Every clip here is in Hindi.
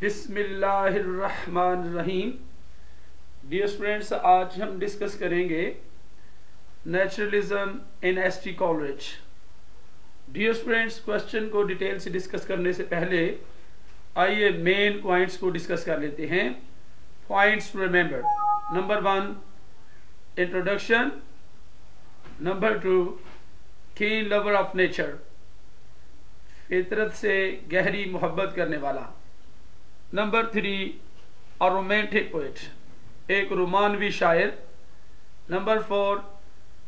बिस्मिल्लाहिर्रहमानिर्रहीम। डियर स्टूडेंट्स, आज हम डिस्कस करेंगे naturalism in ST college. Dear students, question को डिटेल से डिस्कस करने से पहले आइए मेन पॉइंट्स को डिस्कस कर लेते हैं। Points to remember: number 1 introduction, number 2 keen lover of nature, फितरत से गहरी मोहब्बत करने वाला, नंबर 3 अ रोमांटिक पोएट, एक रोमानवी शायर, number 4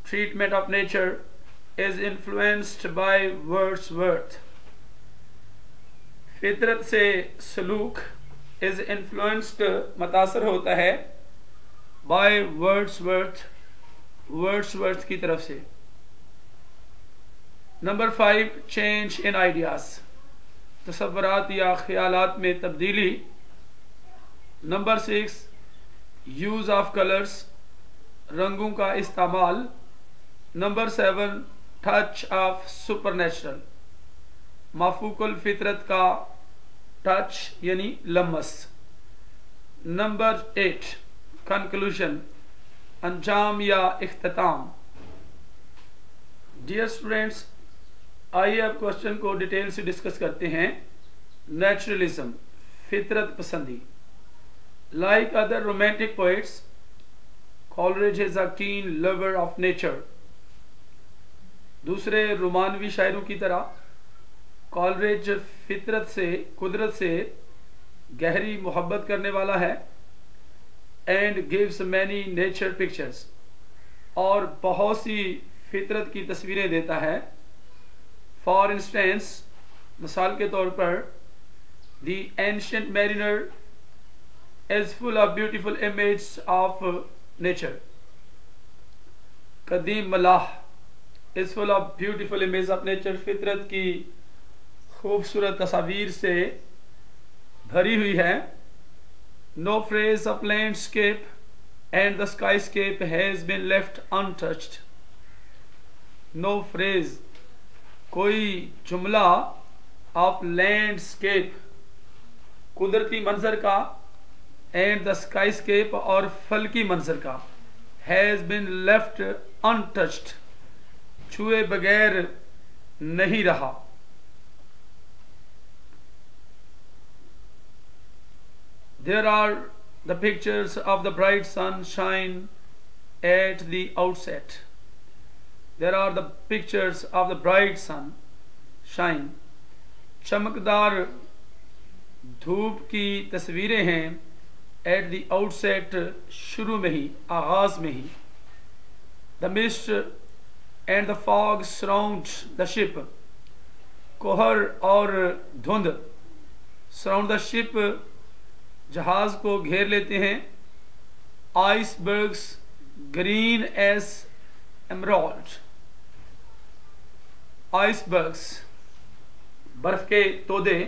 treatment of nature is influenced by Wordsworth, फितरत से सलूक इज इन्फ्लुएंस्ड मुतासर होता है बाय वर्ड्सवर्थ की तरफ से, नंबर 5 चेंज इन आइडियाज, तसव्वुरात या ख्यालात में तब्दीली, नंबर 6 यूज ऑफ कलर्स, रंगों का इस्तेमाल, नंबर 7 टच ऑफ सुपरनेचुरल, माफूकुल फितरत का टच यानी लम्स, नंबर 8 कंक्लूजन, अंजाम या इख्तिताम। डियर स्टूडेंट्स, आइए अब क्वेश्चन को डिटेल से डिस्कस करते हैं। नेचुरलिज्म, फितरत पसंदी। Like other romantic poets, Coleridge is a कीन लवर ऑफ नेचर। दूसरे रोमानवी शायरों की तरह कॉलरिज फितरत से, कुदरत से गहरी मोहब्बत करने वाला है। And gives many nature pictures, और बहुत सी फितरत की तस्वीरें देता है। फॉर इंस्टेंस, मिसाल के तौर पर, the ancient mariner is full of beautiful image of nature. कदीम मलाह is full of beautiful image of nature, फितरत की खूबसूरत तस्वीर से भरी हुई है। No phrase of landscape and the skyscape has been left untouched. No phrase, कोई जुमला, ऑफ लैंडस्केप, कुदरती मंजर का, एंड द स्काईस्केप, और फलकी मंजर का, हैज बीन लेफ्ट अनटच्ड, छुए बगैर नहीं रहा। There are the pictures of the bright sunshine at the outset. There are the pictures of the bright sunshine. चमकदार धूप की तस्वीरें हैं at the outset, शुरू में ही, आगाज में ही। The mist and the fog surround the ship. कोहर और धुंध surround the ship, जहाज को घेर लेते हैं। Icebergs green as emerald, icebergs बर्फ के तोदे,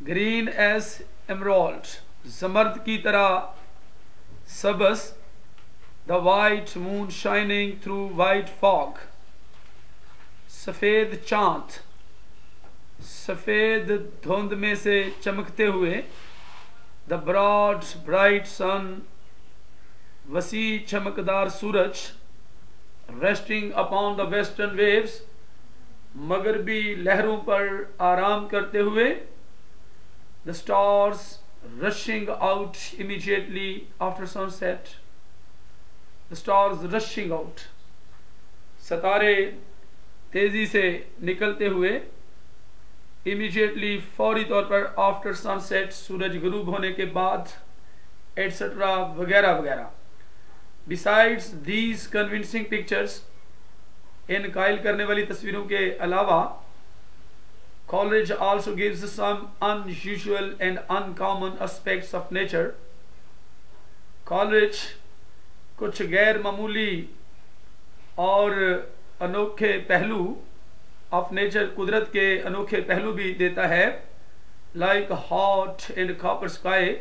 ग्रीन एज एमराल्ड जमर्द की तरह सबस। The white moon shining through white fog, सफेद चांद सफेद धुंध में से चमकते हुए। द ब्रॉड ब्राइट सन, वसी चमकदार सूरज। Resting upon the western waves, मगरबी लहरों पर आराम करते हुए। The stars rushing out immediately after sunset, the stars rushing out, सितारे तेजी से निकलते हुए। इमीडिएटली, फौरी तौर पर। आफ्टर सनसेट, सूरज गुरूब होने के बाद, एटसेट्रा वगैरह वगैरह। बिसाइड्स दीज कन्विंसिंग पिक्चर्स, इन कायल करने वाली तस्वीरों के अलावा, Coleridge also gives some unusual and uncommon aspects of nature. Coleridge कुछ गैर मामूली और अनोखे पहलू ऑफ नेचर, कुदरत के अनोखे पहलू भी देता है। Like hot and copper sky,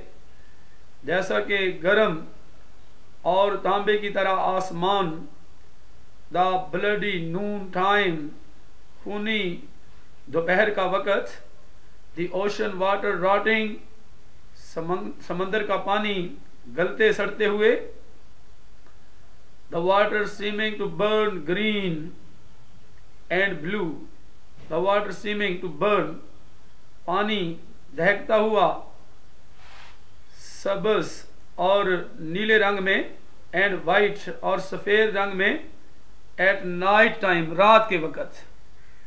जैसा कि गर्म और तांबे की तरह आसमान। द ब्लडी नून टाइम, खूनी दोपहर का वक़्त। The ocean water rotting, समंदर का पानी गलते सड़ते हुए. The water seeming to burn green and blue. The water seeming to burn, पानी दहकता हुआ सबज और नीले रंग में, एंड वाइट और सफेद रंग में, एट नाइट टाइम, रात के वक़्त.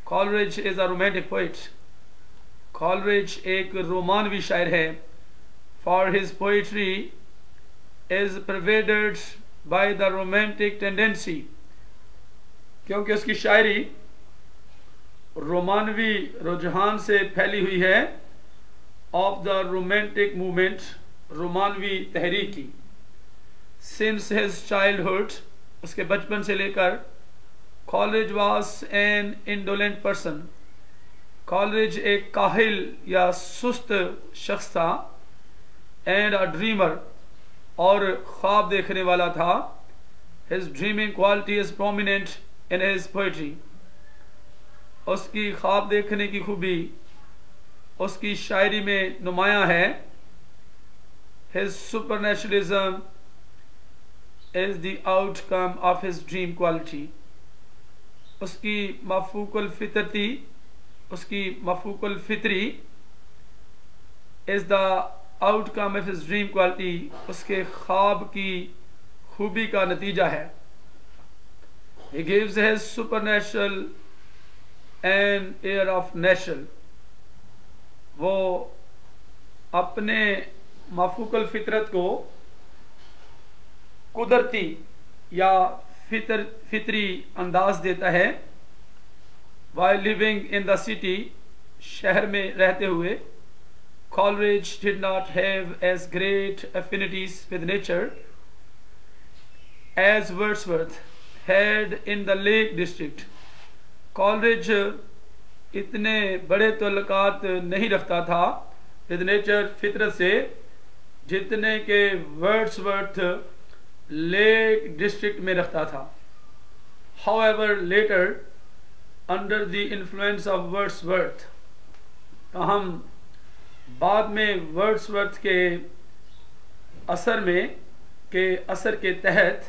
Coleridge is a romantic poet. Coleridge एक रोमानवी शायर है. For his poetry is pervaded by the romantic tendency, क्योंकि उसकी शायरी रोमानवी रुझान से फैली हुई है. ऑफ द रोमांटिक मूवमेंट, रोमानवी तहरीक की. सिंस हिज चाइल्डहुड, उसके बचपन से लेकर. Coleridge was an indolent person. Coleridge एक काहिल या सुस्त शख्स था. एंड अ ड्रीमर, और ख्वाब देखने वाला था. His dreaming quality is prominent in his poetry. उसकी ख्वाब देखने की खूबी उसकी शायरी में नुमायां है. His supernaturalism is the outcome of his dream quality. उसकी मफूकुल फितरी is the outcome of his dream quality, उसके ख्वाब की खूबी का नतीजा है. He gives his supernatural an air of natural. वो अपने मफूकुल फितरत को कुदरती या फितरी अंदाज देता है. While living in the city, शहर में रहते हुए. Coleridge did not have as great affinities with nature as Wordsworth had in the Lake District. Coleridge इतने बड़े तल्लुकात नहीं रखता था विद नेचर, फितरत से, जितने के वर्ड्सवर्थ लेक डिस्ट्रिक्ट में रखता था. However, later, under the influence of Wordsworth, हम बाद में वर्ड्सवर्थ के असर के तहत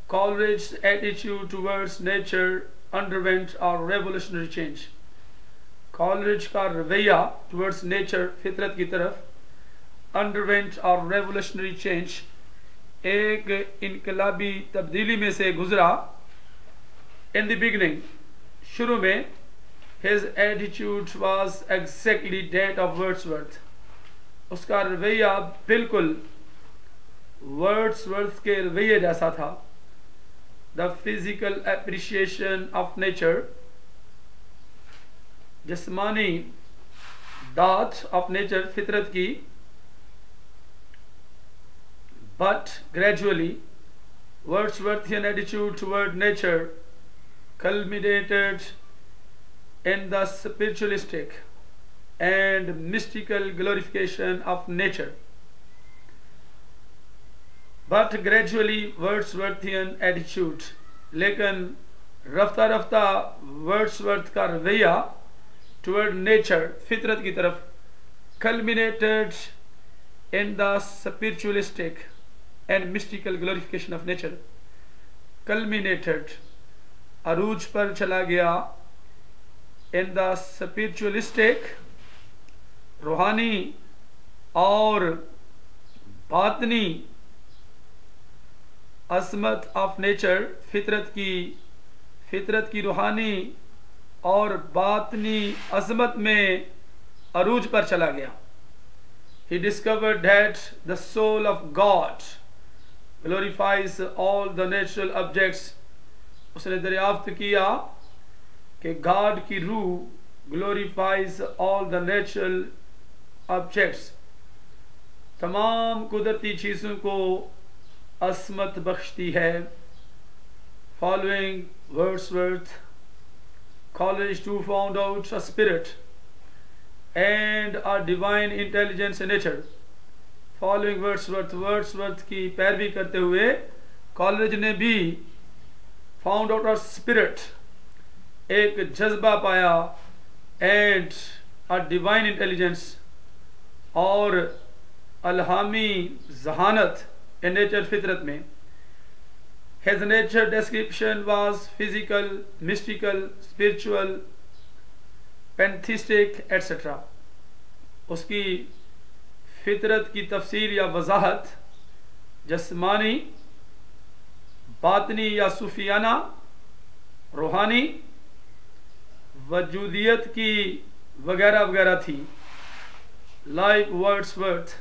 Coleridge's attitude towards nature underwent a revolutionary change. Coleridge का रवैया towards nature, फितरत की तरफ, underwent a revolutionary change, एक इनकलाबी तब्दीली में से गुजरा. In the beginning, शुरू में, his attitude was exactly that of Wordsworth. उसका रवैया बिल्कुल वर्ड्सवर्थ के रवैये जैसा था. The physical appreciation of nature, जिस्मानी दात of nature, फितरत की. But gradually, Wordsworthian attitude toward nature culminated in the spiritualistic and mystical glorification of nature. But gradually Wordsworthian attitude, लेकिन रफ्ता रफ्ता वर्ड्सवर्थ का रवैया toward nature, फितरत की तरफ, culminated in the spiritualistic and mystical glorification of nature. Culminated, अरूज पर चला गया. In the spiritualistic, रूहानी और बातनी अजमत ऑफ नेचर, फितरत की रूहानी और बातनी अजमत में अरूज पर चला गया. He discovered that the soul of God glorifies all the natural objects. उसने दरियाफ्त किया कि गॉड की रूह glorifies all the natural objects, तमाम कुदरती चीज़ों को असमत बख्शती है. Following Wordsworth, Coleridge too found out a spirit and a divine intelligence in nature. Following Wordsworth की पैरवी करते हुए Coleridge ने भी found out a spirit, एक जज्बा पाया, and a divine intelligence और अलहामी जहानत in nature फितरत में. His nature description was physical, mystical, spiritual, pantheistic, etc. उसकी फितरत की तफसीर या वजाहत जस्मानी, बातनी या सूफियाना, रूहानी, वजूदियत की वगैरह वगैरह थी. Like Wordsworth,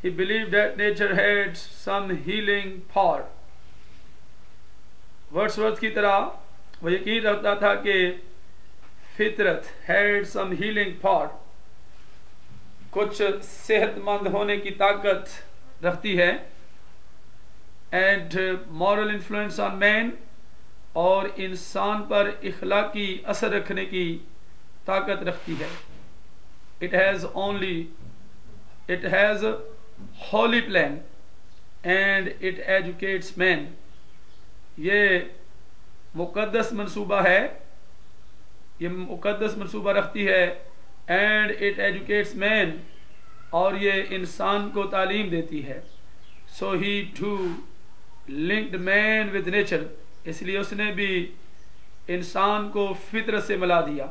he believed that nature had some healing power. Wordsworth की तरह वह यकीन रखता था कि फितरत had some healing power, कुछ सेहतमंद होने की ताकत रखती है. and moral influence on man, और इंसान पर इखलाकी असर रखने की ताकत रखती है. it has a holy plan and it educates man. ये मुकद्दस मंसूबा है, ये मुकद्दस मंसूबा रखती है. and it educates man, और ये इंसान को तालीम देती है. so he too linked man with nature, इसलिए उसने भी इंसान को फितरत से मिला दिया.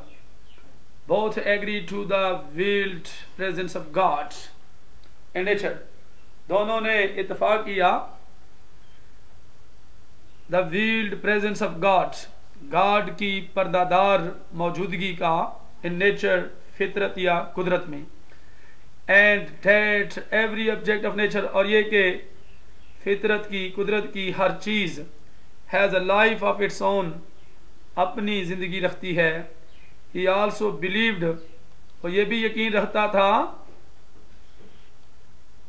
both agree to the veiled presence of God and nature, दोनों ने इत्तेफाक किया the veiled presence of God, God की पर्दादार मौजूदगी का in nature, फितरत या कुदरत में. and that every object of nature, और ये कि फितरत की कुदरत की हर चीज़ has a life of its own, अपनी ज़िंदगी रखती है. he also believed, और ये भी यकीन रखता था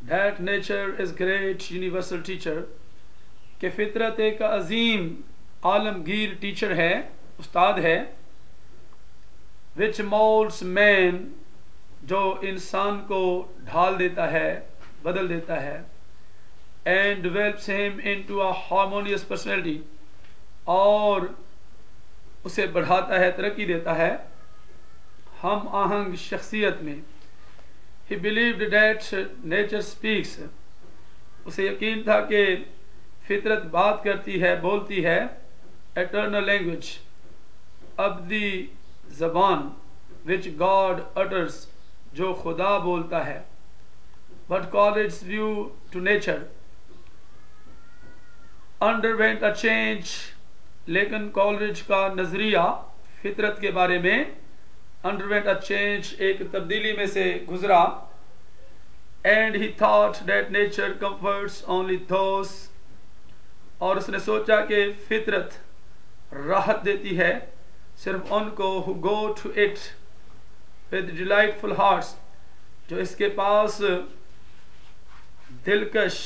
that nature is great universal teacher, कि फितरत एक अजीम आलमगीर टीचर है, उस्ताद है. which molds man, जो इंसान को ढाल देता है, बदल देता है. and develops him into a harmonious personality, और उसे बढ़ाता है, तरक्की देता है हम आहंग शख्सियत में. he believed that nature speaks, उसे यकीन था कि फितरत बात करती है, बोलती है. eternal language, अब्दी ज़बान, which God utters, जो खुदा बोलता है. but Coleridge's view to nature underwent a change, लेकिन कॉलरिज का नजरिया फितरत के बारे में underwent a change, एक तब्दीली में से गुजरा. and he thought that nature comforts only those, और उसने सोचा कि फितरत राहत देती है सिर्फ उनको who go to it with delightful hearts, जो इसके पास दिलकश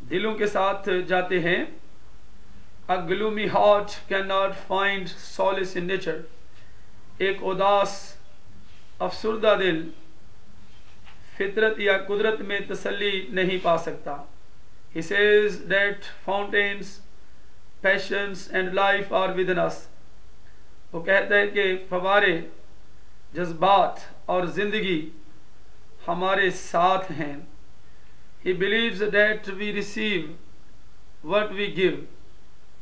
दिलों के साथ जाते हैं. a gloomy heart cannot find solace in nature, एक उदास अफसुर्दा दिल फितरत या कुदरत में तसल्ली नहीं पा सकता. he says that fountains, passions and life are within us, वो कहता है कि फवारे, जज्बात और जिंदगी हमारे साथ हैं. he believes that we receive what we give,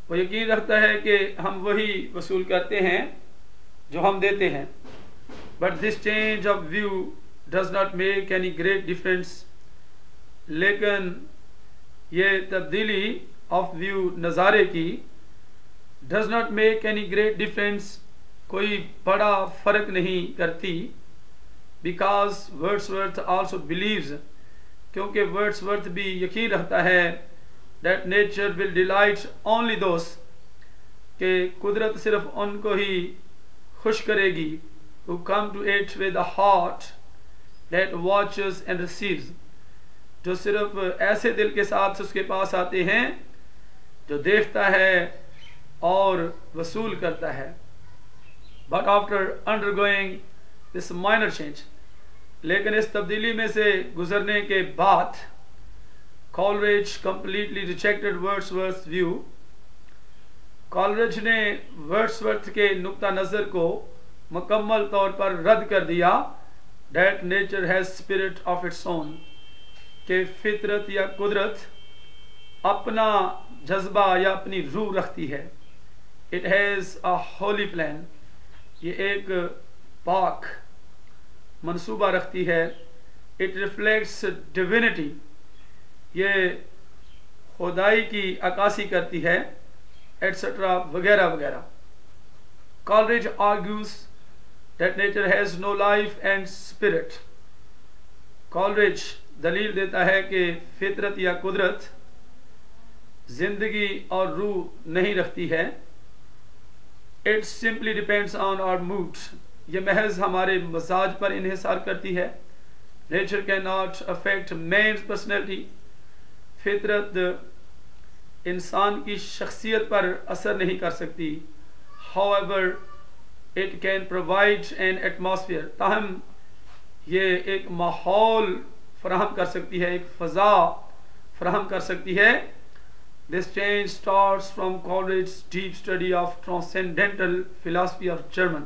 वो यकीन रखता है कि हम वही वसूल करते हैं जो हम देते हैं. but this change of view does not make any great difference, लेकिन ये तब्दीली ऑफ व्यू नज़ारे की does not make any great difference, कोई बड़ा फ़र्क नहीं करती. because Wordsworth also believes, क्योंकि वर्ड्सवर्थ भी यकीन रखता है that nature will delight only those, कि कुदरत सिर्फ उनको ही खुश करेगी who come to it with a heart that watches and receives, जो सिर्फ ऐसे दिल के साथ उसके पास आते हैं जो देखता है और वसूल करता है. but after undergoing this minor change, लेकिन इस तब्दीली में से गुजरने के बाद Coleridge completely rejected Wordsworth's view, Coleridge ने वर्ड्सवर्थ के नुक्ता नज़र को मुकम्मल तौर पर रद्द कर दिया that nature has spirit of its own, कि फितरत या कुदरत अपना जज्बा या अपनी रूह रखती है. It has a holy plan, ये एक पाक मंसूबा रखती है. It reflects divinity, ये खुदाई की अक्कासी करती है, etc. वगैरह वगैरह. Coleridge argues that nature has no life and spirit. Coleridge दलील देता है कि फितरत या कुदरत जिंदगी और रूह नहीं रखती है. It simply depends on our mood, ये महज हमारे मजाज पर इन्हिसार करती है. Nature cannot affect man's personality, फितरत इंसान की शख्सियत पर असर नहीं कर सकती. However, it can provide an atmosphere, ताहम ये एक माहौल फराहम कर सकती है, एक फ़ज़ा फराहम कर सकती है. This change starts from Coleridge's deep study of transcendental philosophy of German.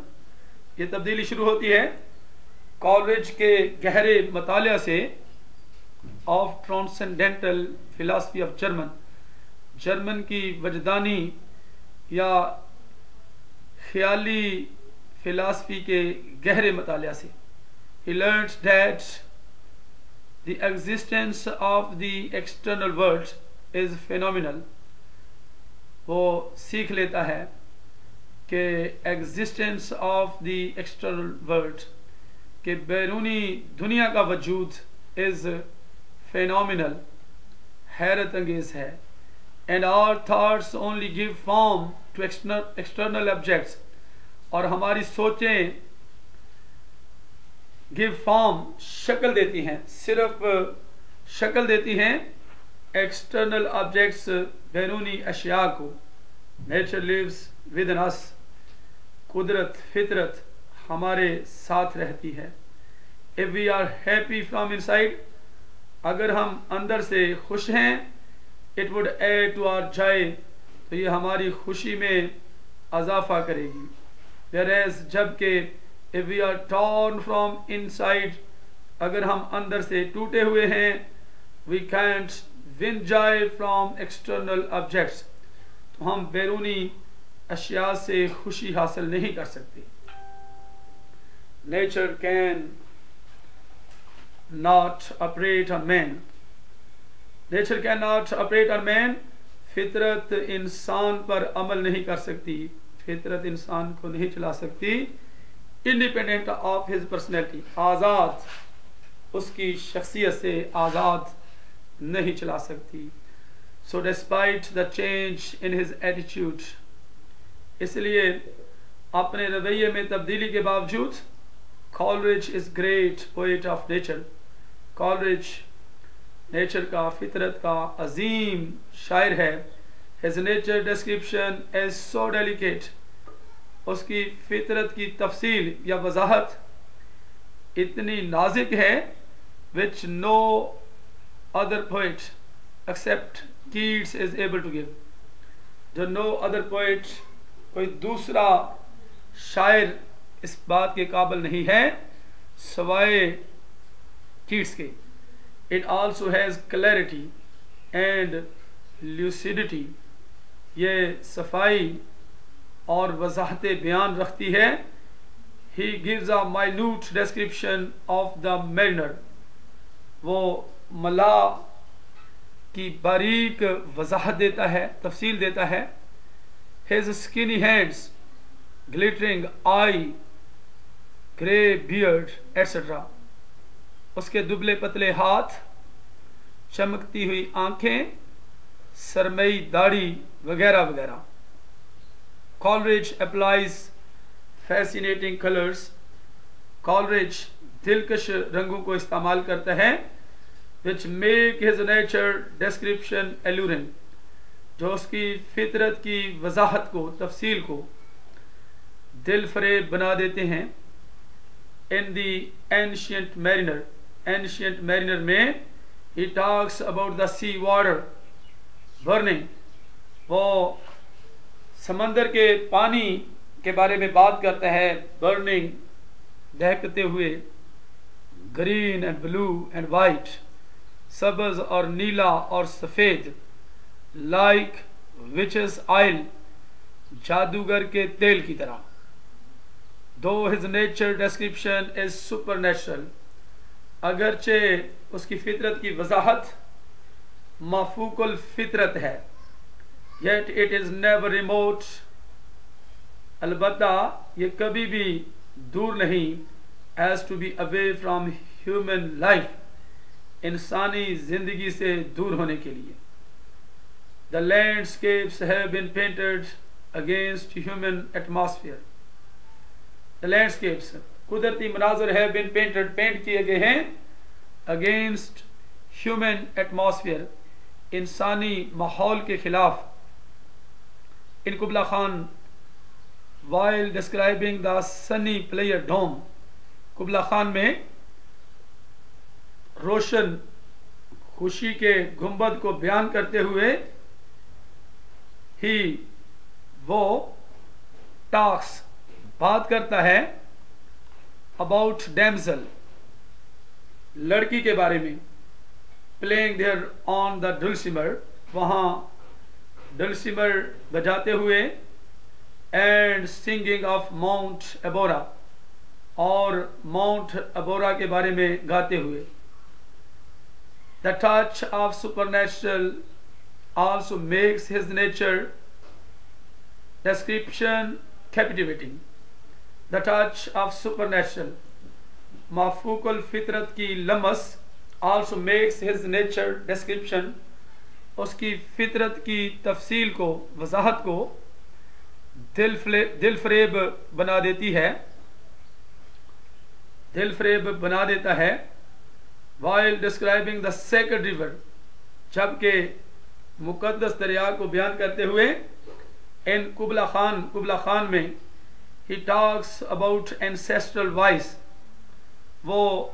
ये तब्दीली शुरू होती है कॉलरिज के गहरे मतालिया से of transcendental philosophy of German, German की वजदानी या ख्याली फिलॉसफी के गहरे मतालिया से. He learns that the existence of the external world is phenomenal. वो सीख लेता है कि existence of the external world, कि बैरूनी दुनिया का वजूद is phenomenal, हैरत अंगेज है. And our thoughts only give form to external objects, और हमारी सोचें give form शक्ल देती हैं, सिर्फ शक्ल देती हैं external objects, बैरूनी अशिया को. Nature lives within us, कुदरत फितरत हमारे साथ रहती है. If we are happy from inside, अगर हम अंदर से खुश हैं, it would add to our joy, तो ये हमारी खुशी में अजाफा करेगी. Whereas जबकि if we are torn from inside, अगर हम अंदर से टूटे हुए हैं, we can't win joy from external objects, तो हम बैरूनी अशिया से खुशी हासिल नहीं कर सकते. Nature can not operate on man. Nature cannot operate on man. फितरत इंसान पर अमल नहीं कर सकती, फितरत इंसान को नहीं चला सकती. इंडिपेंडेंट ऑफ हिज पर्सनैलिटी, आज़ाद उसकी शख्सियत से आज़ाद नहीं चला सकती. So despite the change in his attitude, इसलिए अपने रवैये में तब्दीली के बावजूद Coleridge is great poet of nature. Coleridge nature का, फितरत का अजीम शायर है. His nature description is so delicate, उसकी फितरत की तफसील या वजाहत इतनी नाजुक है, which no other poet except Keats is able to give, जो नो अदर पोएट, कोई दूसरा शायर इस बात के काबिल नहीं है सवाए कीट्स के. It also has clarity and lucidity, ये सफाई और वजाहत बयान रखती है. He gives a minute description of the mariner, वो मला की बारीक वजाहत देता है, तफसील देता है. हिज स्किनी हैंड्स, ग्लिटरिंग आई, ग्रे बियर्ड एट्सेट्रा, उसके दुबले पतले हाथ, चमकती हुई आंखें, सरमई दाढ़ी वगैरह वगैरह. Coleridge applies fascinating colours, Coleridge दिलकश रंगों को इस्तेमाल करता है. Which make his nature description alluring, जो उसकी फितरत की वजाहत को, तफसील को दिल फरेब बना देते हैं. In the ancient mariner, ancient mariner में he talks about the sea water burning, वो समंदर के पानी के बारे में बात करता है, बर्निंग, दहकते हुए, green and blue and white, सब्ज और नीला और सफ़ेद, लाइक विचेस ऑयल, जादूगर के तेल की तरह। Though his nature description is supernatural, अगरचे उसकी फितरत की वजाहत माफूकुल फितरत है, yet it is never remote, अलबत्ता ये कभी भी दूर नहीं, as to be away from human life, इंसानी जिंदगी से दूर होने के लिए। The landscapes have been painted against human atmosphere, the landscapes कुदरती मनाजर हैव बीन पेंटेड, पेंट किए गए हैं, अगेंस्ट ह्यूमन एटमॉस्फेयर, इंसानी माहौल के खिलाफ। इन Kubla Khan while describing the sunny player dome, कुबला Khan में रोशन खुशी के गुंबद को बयान करते हुए ही वो टॉक्स बात करता है अबाउट डैमसल, लड़की के बारे में, playing there on the dulcimer, वहां डुल्सिमर बजाते हुए, and singing of Mount Abora, और माउंट अबोरा के बारे में गाते हुए। The touch of supernatural also makes his nature description captivating, the touch of supernatural, माफूकुल फितरत की लमस, also makes his nature description, उसकी फितरत की तफसील को, वजाहत को दिल फरेब बना देती है, दिल फरेब बना देता है। While describing the sacred river, जबकि मुकद्दस दरिया को बयान करते हुए, इन कुबला खान में he talks about ancestral voice, वो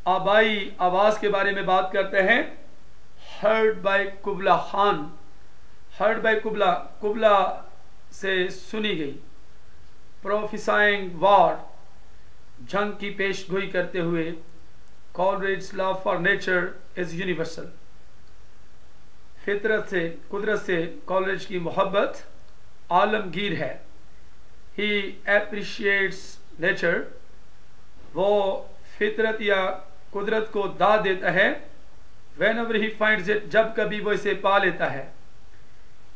आबाई आवाज के बारे में बात करते हैं। Heard by Kubla Khan, heard by Kubla से सुनी गई। प्रोफेसाइंग वॉर, जंग की पेशगोई करते हुए। Coleridge love for nature is universal, फितरत से, कुदरत से कॉलरेज की मोहब्बत आलमगीर है। ही एप्रिशिएट्स नेचर, वो फितरत या कुदरत को दाद देता है। Whenever he finds it, जब कभी वो इसे पा लेता है।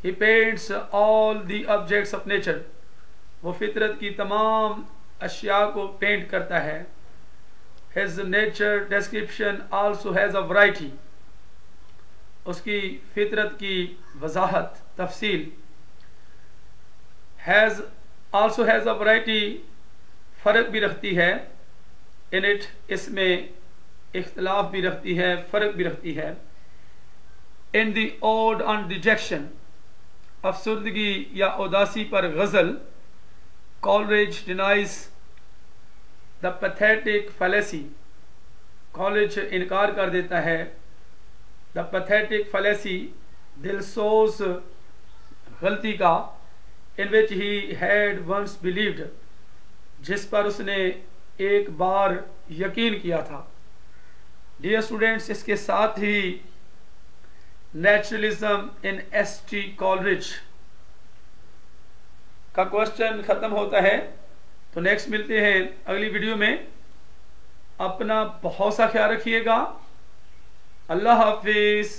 He paints all the objects of nature, वो फितरत की तमाम अशिया को पेंट करता है। His nature description also has a variety, उसकी फितरत की वजाहत, तफसील। Also has a variety, फ़र्क भी रखती है। In it, इसमें इख्तलाफ भी रखती है, फ़र्क भी रखती है। In the ode on dejection, अफसुर्दगी या उदासी पर गज़ल, Coleridge denies the pathetic fallacy, Coleridge इनकार कर देता है द पैथेटिक फैलेसी, दिलसोज गलती का, इन विच ही हैड वंस बिलीव्ड, जिस पर उसने एक बार यकीन किया था। डियर स्टूडेंट्स, इसके साथ ही नेचुरलिज्म इन एस.टी. कॉलरिज का क्वेश्चन खत्म होता है। तो नेक्स्ट मिलते हैं अगली वीडियो में। अपना बहुत सा ख्याल रखिएगा। अल्लाह हाफिज।